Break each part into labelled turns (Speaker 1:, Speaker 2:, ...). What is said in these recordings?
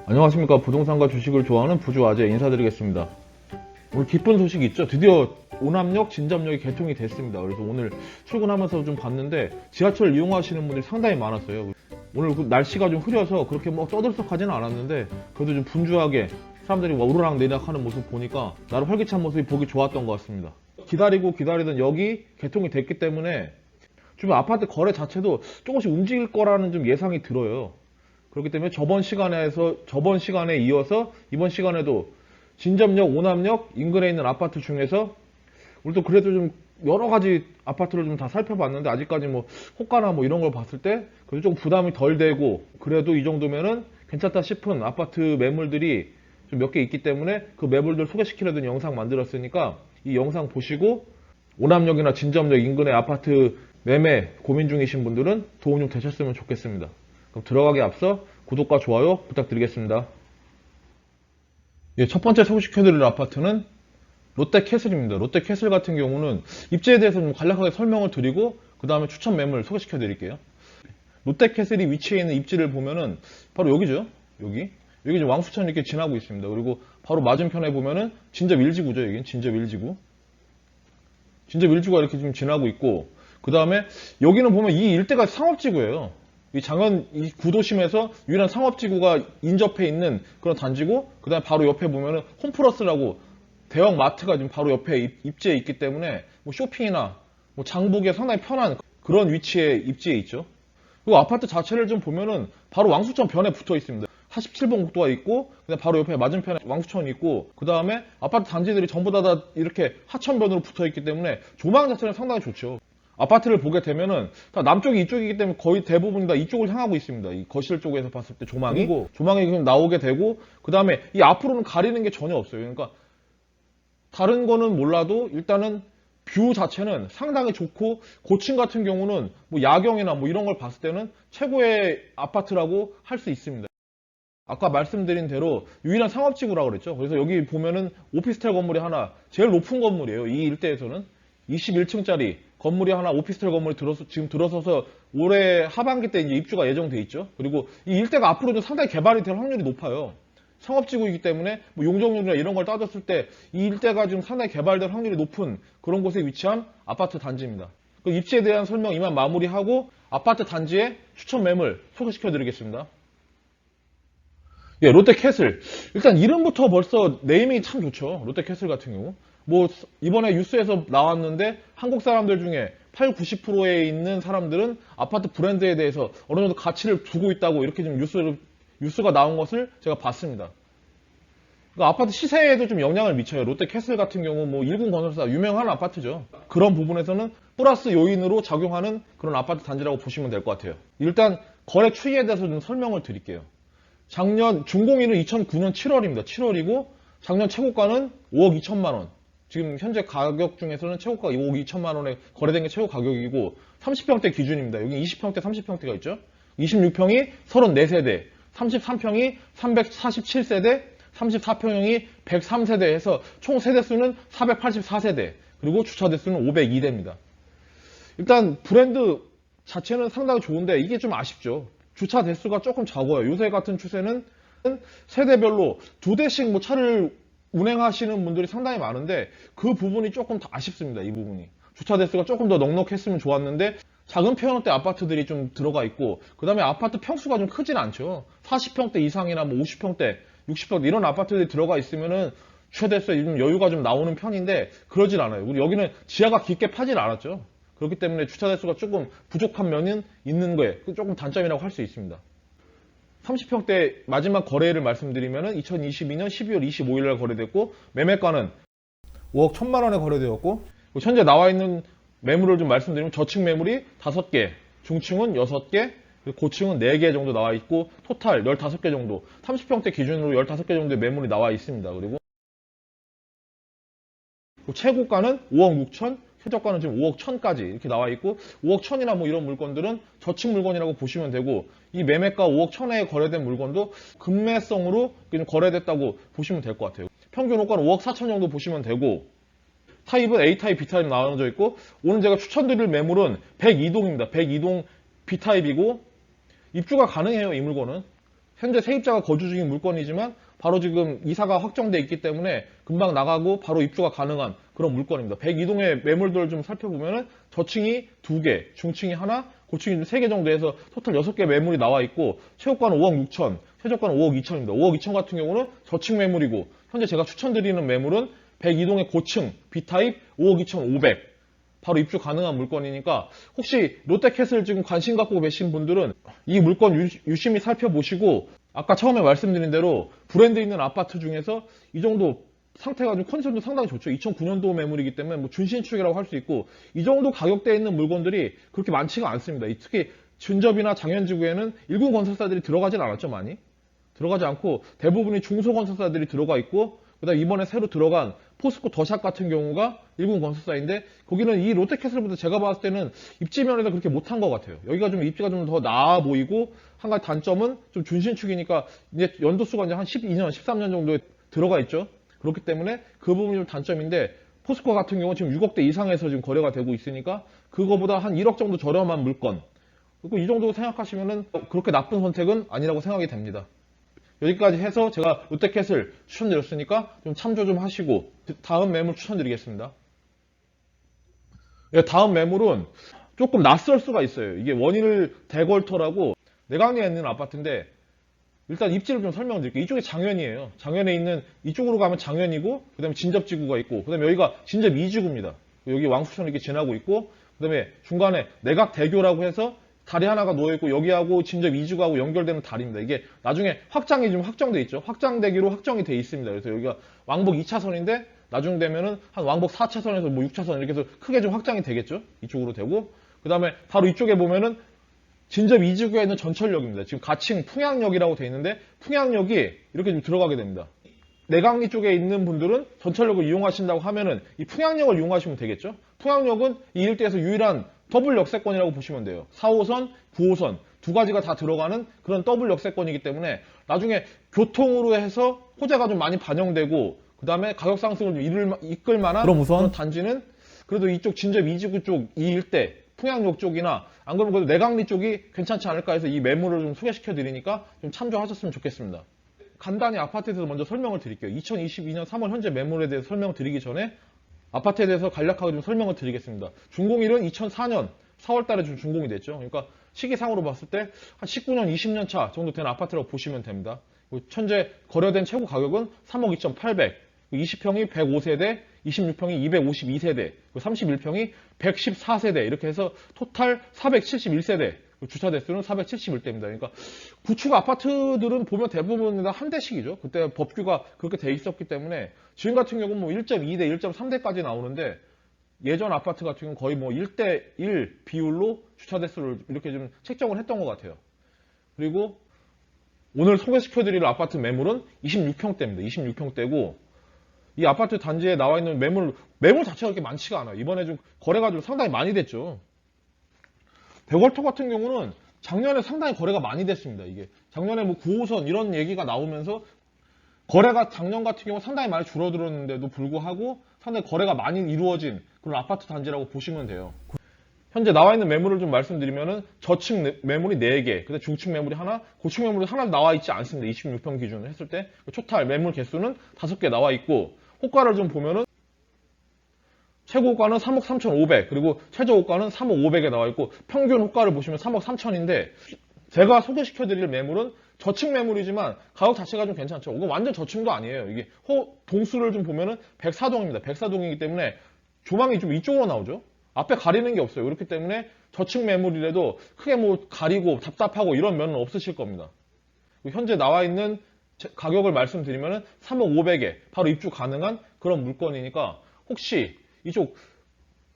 Speaker 1: 안녕하십니까. 부동산과 주식을 좋아하는 부주아재 인사드리겠습니다. 오늘 기쁜 소식이 있죠. 드디어 오남역, 진접역이 개통이 됐습니다. 그래서 오늘 출근하면서 좀 봤는데 지하철 이용하시는 분들이 상당히 많았어요. 오늘 날씨가 좀 흐려서 그렇게 뭐 떠들썩하지는 않았는데 그래도 좀 분주하게 사람들이 오르락 내리락 하는 모습 보니까 나름 활기찬 모습이 보기 좋았던 것 같습니다. 기다리던 여기 개통이 됐기 때문에 좀 아파트 거래 자체도 조금씩 움직일 거라는 좀 예상이 들어요. 그렇기 때문에 저번 시간에 이어서 이번 시간에도 진접역, 오남역 인근에 있는 아파트 중에서 우리도 그래도 좀 여러 가지 아파트를 좀 다 살펴봤는데 아직까지 뭐 호가나 뭐 이런 걸 봤을 때 그래도 좀 부담이 덜 되고 그래도 이 정도면은 괜찮다 싶은 아파트 매물들이 좀 몇 개 있기 때문에 그 매물들 소개시키려던 영상 만들었으니까 이 영상 보시고 오남역이나 진접역 인근의 아파트 매매 고민 중이신 분들은 도움 좀 되셨으면 좋겠습니다. 그럼 들어가기 앞서 구독과 좋아요 부탁드리겠습니다. 예, 첫 번째 소개시켜드릴 아파트는 롯데캐슬입니다. 롯데캐슬 같은 경우는 입지에 대해서 좀 간략하게 설명을 드리고 그 다음에 추천 매물 소개시켜드릴게요. 롯데캐슬이 위치해 있는 입지를 보면은 바로 여기죠. 여기 지금 왕수천 이렇게 지나고 있습니다. 그리고 바로 맞은편에 보면은 진접 1지구죠. 여긴 진접 1지구. 진접 1지구가 이렇게 지금 지나고 있고 그 다음에 여기는 보면 이 일대가 상업지구예요. 이 장현 이 구도심에서 유일한 상업지구가 인접해 있는 그런 단지고 그 다음에 바로 옆에 보면은 홈플러스라고 대형 마트가 지금 바로 옆에 입지에 있기 때문에 뭐 쇼핑이나 뭐 장보기에 상당히 편한 그런 위치에 입지에 있죠. 그리고 아파트 자체를 좀 보면은 바로 왕수천 변에 붙어 있습니다. 47번 국도가 있고 그다음 바로 옆에 맞은편에 왕수천이 있고 그 다음에 아파트 단지들이 전부 다 이렇게 하천변으로 붙어 있기 때문에 조망 자체는 상당히 좋죠. 아파트를 보게 되면은 다 남쪽이 이쪽이기 때문에 거의 대부분 다 이쪽을 향하고 있습니다. 이 거실 쪽에서 봤을 때 조망이 그냥 나오게 되고 그 다음에 이 앞으로는 가리는 게 전혀 없어요. 그러니까 다른 거는 몰라도 일단은 뷰 자체는 상당히 좋고 고층 같은 경우는 뭐 야경이나 뭐 이런 걸 봤을 때는 최고의 아파트라고 할 수 있습니다. 아까 말씀드린 대로 유일한 상업지구라고 그랬죠. 그래서 여기 보면은 오피스텔 건물이 하나 제일 높은 건물이에요. 이 일대에서는 21층짜리 건물이 하나 오피스텔 건물이 지금 들어서서 올해 하반기 때 이제 입주가 예정돼 있죠. 그리고 이 일대가 앞으로도 상당히 개발이 될 확률이 높아요. 상업지구이기 때문에 뭐 용적률이나 이런 걸 따졌을 때 이 일대가 지금 상당히 개발될 확률이 높은 그런 곳에 위치한 아파트 단지입니다. 그 입지에 대한 설명 이만 마무리하고 아파트 단지의 추천 매물 소개시켜 드리겠습니다. 예, 롯데캐슬. 일단 이름부터 벌써 네이밍이 참 좋죠. 롯데캐슬 같은 경우. 뭐 이번에 뉴스에서 나왔는데 한국 사람들 중에 8, 90%에 있는 사람들은 아파트 브랜드에 대해서 어느 정도 가치를 두고 있다고 이렇게 좀 뉴스가 나온 것을 제가 봤습니다. 그러니까 아파트 시세에도 좀 영향을 미쳐요. 롯데캐슬 같은 경우 뭐 일군 건설사 유명한 아파트죠. 그런 부분에서는 플러스 요인으로 작용하는 그런 아파트 단지라고 보시면 될 것 같아요. 일단 거래 추이에 대해서 좀 설명을 드릴게요. 작년 준공일은 2009년 7월입니다. 7월이고 작년 최고가는 5억 2천만 원. 지금 현재 가격 중에서는 최고가가 5억 2천만 원에 거래된 게 최고 가격이고 30평대 기준입니다. 여기 20평대, 30평대가 있죠. 26평이 34세대, 33평이 347세대, 34평형이 103세대 해서 총 세대수는 484세대, 그리고 주차 대수는 502대입니다. 일단 브랜드 자체는 상당히 좋은데 이게 좀 아쉽죠. 주차 대수가 조금 적어요. 요새 같은 추세는 세대별로 2대씩 뭐 차를 운행하시는 분들이 상당히 많은데 그 부분이 조금 더 아쉽습니다. 이 부분이. 주차 대수가 조금 더 넉넉했으면 좋았는데 작은 평형대 아파트들이 좀 들어가 있고 그 다음에 아파트 평수가 좀 크진 않죠. 40평대 이상이나 뭐 50평대, 60평대 이런 아파트들이 들어가 있으면은 주차 대수에 좀 여유가 좀 나오는 편인데 그러진 않아요. 우리 여기는 지하가 깊게 파진 않았죠. 그렇기 때문에 주차 대수가 조금 부족한 면은 있는 거에 조금 단점이라고 할 수 있습니다. 30평대 마지막 거래를 말씀드리면은 2022년 12월 25일 날 거래됐고 매매가는 5억 1천만 원에 거래되었고 현재 나와 있는 매물을 좀 말씀드리면 저층 매물이 5개, 중층은 6개, 고층은 4개 정도 나와 있고 토탈 15개 정도 30평대 기준으로 15개 정도의 매물이 나와 있습니다. 그리고 최고가는 5억 6천, 최저가는 지금 5억 1천까지 이렇게 나와 있고 5억 1천이나 뭐 이런 물건들은 저층 물건이라고 보시면 되고 이 매매가 5억 1천에 거래된 물건도 급매성으로 좀 거래됐다고 보시면 될 것 같아요. 평균 호가는 5억 4천 정도 보시면 되고 타입은 A타입, B타입 나눠져 있고 오늘 제가 추천드릴 매물은 102동입니다. 102동 B타입이고 입주가 가능해요. 이 물건은 현재 세입자가 거주 중인 물건이지만 바로 지금 이사가 확정돼 있기 때문에 금방 나가고 바로 입주가 가능한 그런 물건입니다. 102동의 매물들을 좀 살펴보면은 저층이 2개, 중층이 하나, 고층이 3개 정도 해서 토탈 6개 매물이 나와 있고 최고가는 5억 6천, 최저가는 5억 2천입니다. 5억 2천 같은 경우는 저층 매물이고 현재 제가 추천드리는 매물은 102동의 고층 B타입 5억 2천 5백 바로 입주 가능한 물건이니까 혹시 롯데캐슬 지금 관심 갖고 계신 분들은 이 물건 유심히 살펴보시고 아까 처음에 말씀드린 대로 브랜드 있는 아파트 중에서 이 정도 상태가 좀 컨디션도 상당히 좋죠. 2009년도 매물이기 때문에 뭐 준신축이라고 할 수 있고 이 정도 가격대에 있는 물건들이 그렇게 많지가 않습니다. 특히 준접이나 장현지구에는 일군 건설사들이 들어가진 않았죠. 많이 들어가지 않고 대부분이 중소건설사들이 들어가 있고 그다음 이번에 새로 들어간 포스코 더샵 같은 경우가 일군 건설사인데 거기는 이 롯데캐슬보다 제가 봤을 때는 입지 면에서 그렇게 못한 것 같아요. 여기가 좀 입지가 좀 더 나아 보이고 한 가지 단점은 좀 준신축이니까 이제 연도수가 이제 한 12년, 13년 정도에 들어가 있죠. 그렇기 때문에 그 부분이 좀 단점인데 포스코 같은 경우는 지금 6억대 이상에서 지금 거래가 되고 있으니까 그거보다 한 1억 정도 저렴한 물건. 그리고 이 정도 생각하시면은 그렇게 나쁜 선택은 아니라고 생각이 됩니다. 여기까지 해서 제가 롯데캐슬 추천드렸으니까 좀 참조 좀 하시고 다음 매물 추천드리겠습니다. 다음 매물은 조금 낯설 수가 있어요. 이게 원일 대걸터라고 내강리에 있는 아파트인데 일단 입지를 좀 설명드릴게요. 이쪽이 장현이에요. 장현에 있는 이쪽으로 가면 장현이고 그 다음에 진접지구가 있고 그 다음에 여기가 진접 2지구입니다. 여기 왕수천 이렇게 지나고 있고 그 다음에 중간에 내각대교라고 해서 다리 하나가 놓여있고 여기하고 진접 2지구하고 연결되는 다리입니다. 이게 나중에 확장이 좀 확정돼 있죠. 확장되기로 확정이 돼 있습니다. 그래서 여기가 왕복 2차선인데 나중 되면은 한 왕복 4차선에서 뭐 6차선 이렇게 해서 크게 좀 확장이 되겠죠. 이쪽으로 되고 그 다음에 바로 이쪽에 보면은 진접 2지구에 있는 전철역입니다. 지금 가칭 풍양역이라고 돼 있는데 풍양역이 이렇게 좀 들어가게 됩니다. 내강리 쪽에 있는 분들은 전철역을 이용하신다고 하면은 이 풍양역을 이용하시면 되겠죠. 풍양역은 이 일대에서 유일한 더블 역세권이라고 보시면 돼요. 4호선, 9호선 두 가지가 다 들어가는 그런 더블 역세권이기 때문에 나중에 교통으로 해서 호재가 좀 많이 반영되고 그 다음에 가격 상승을 좀 이끌 만한
Speaker 2: 그럼 우선
Speaker 1: 그런 단지는 그래도 이쪽 진접 2지구 쪽 이 일대 풍양역 쪽이나 안 그러면 그래도 내강리 쪽이 괜찮지 않을까 해서 이 매물을 좀 소개시켜 드리니까 좀 참조하셨으면 좋겠습니다. 간단히 아파트에 대해서 먼저 설명을 드릴게요. 2022년 3월 현재 매물에 대해서 설명을 드리기 전에 아파트에 대해서 간략하게 좀 설명을 드리겠습니다. 준공일은 2004년 4월 달에 좀 준공이 됐죠. 그러니까 시기상으로 봤을 때 한 19년, 20년 차 정도 된 아파트라고 보시면 됩니다. 현재 거래된 최고 가격은 3억 2,800, 20평이 105세대, 26평이 252세대, 31평이 114세대 이렇게 해서 토탈 471세대, 주차 대수는 471대입니다. 그러니까 구축 아파트들은 보면 대부분 한 대씩이죠. 그때 법규가 그렇게 돼 있었기 때문에 지금 같은 경우는 뭐 1.2대, 1.3대까지 나오는데 예전 아파트 같은 경우는 거의 뭐 1대1 비율로 주차 대수를 이렇게 좀 책정을 했던 것 같아요. 그리고 오늘 소개시켜드릴 아파트 매물은 26평대입니다. 26평대고 이 아파트 단지에 나와 있는 매물 자체가 그렇게 많지가 않아요. 이번에 좀 거래가 좀 상당히 많이 됐죠. 대걸터 같은 경우는 작년에 상당히 거래가 많이 됐습니다. 이게 작년에 뭐 9호선 이런 얘기가 나오면서 거래가 작년 같은 경우 상당히 많이 줄어들었는데도 불구하고 상당히 거래가 많이 이루어진 그런 아파트 단지라고 보시면 돼요. 현재 나와 있는 매물을 좀 말씀드리면은 저층 매물이 4개, 근데 중층 매물이 하나, 고층 매물이 하나 나와 있지 않습니다. 26평 기준으로 했을 때 토탈 매물 개수는 5개 나와 있고 호가를 좀 보면은 최고 호가는 3억 3,500 그리고 최저 호가는 3억 500에 나와 있고 평균 호가를 보시면 3억 3천인데 제가 소개시켜드릴 매물은 저층 매물이지만 가격 자체가 좀 괜찮죠. 이건 완전 저층도 아니에요. 이게 동수를 좀 보면은 104동입니다. 104동이기 때문에 조망이 좀 이쪽으로 나오죠. 앞에 가리는 게 없어요. 그렇기 때문에 저층 매물이라도 크게 뭐 가리고 답답하고 이런 면은 없으실 겁니다. 현재 나와 있는 가격을 말씀드리면은 3억 500에 바로 입주 가능한 그런 물건이니까 혹시 이쪽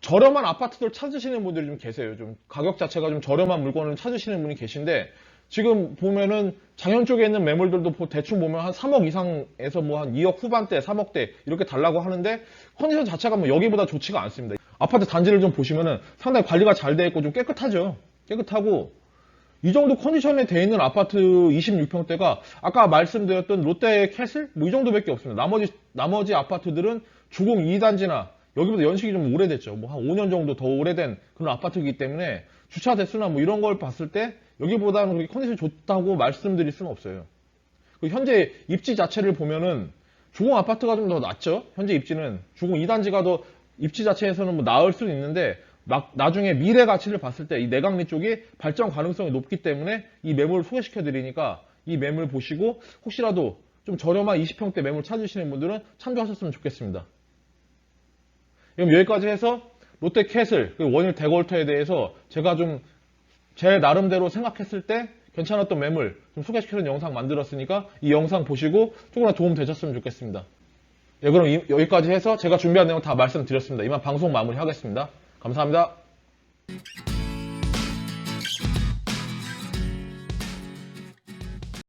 Speaker 1: 저렴한 아파트들 찾으시는 분들이 좀 계세요. 좀 가격 자체가 좀 저렴한 물건을 찾으시는 분이 계신데 지금 보면은 장현 쪽에 있는 매물들도 대충 보면 한 3억 이상에서 뭐 한 2억 후반대, 3억대 이렇게 달라고 하는데 컨디션 자체가 뭐 여기보다 좋지가 않습니다. 아파트 단지를 좀 보시면은 상당히 관리가 잘 돼 있고 좀 깨끗하죠. 깨끗하고 이 정도 컨디션에 돼 있는 아파트 26평대가 아까 말씀드렸던 롯데캐슬 뭐 이 정도밖에 없습니다. 나머지 아파트들은 주공 2단지나 여기보다 연식이 좀 오래됐죠. 뭐 한 5년 정도 더 오래된 그런 아파트이기 때문에 주차 대수나 뭐 이런 걸 봤을 때 여기보다는 그렇게 컨디션이 좋다고 말씀드릴 수는 없어요. 현재 입지 자체를 보면은 주공 아파트가 좀 더 낫죠. 현재 입지는 주공 2단지가 더 입지 자체에서는 뭐 나을 수는 있는데 나중에 미래 가치를 봤을 때 이 내강리 쪽이 발전 가능성이 높기 때문에 이 매물을 소개시켜 드리니까 이 매물 보시고 혹시라도 좀 저렴한 20평대 매물 찾으시는 분들은 참조하셨으면 좋겠습니다. 그럼 여기까지 해서 롯데캐슬 원일 대골터에 대해서 제가 좀 제 나름대로 생각했을 때 괜찮았던 매물 좀 소개시켜준 영상 만들었으니까 이 영상 보시고 조금이나 도움 되셨으면 좋겠습니다. 예, 그럼 여기까지 해서 제가 준비한 내용 다 말씀드렸습니다. 이만 방송 마무리하겠습니다. 감사합니다.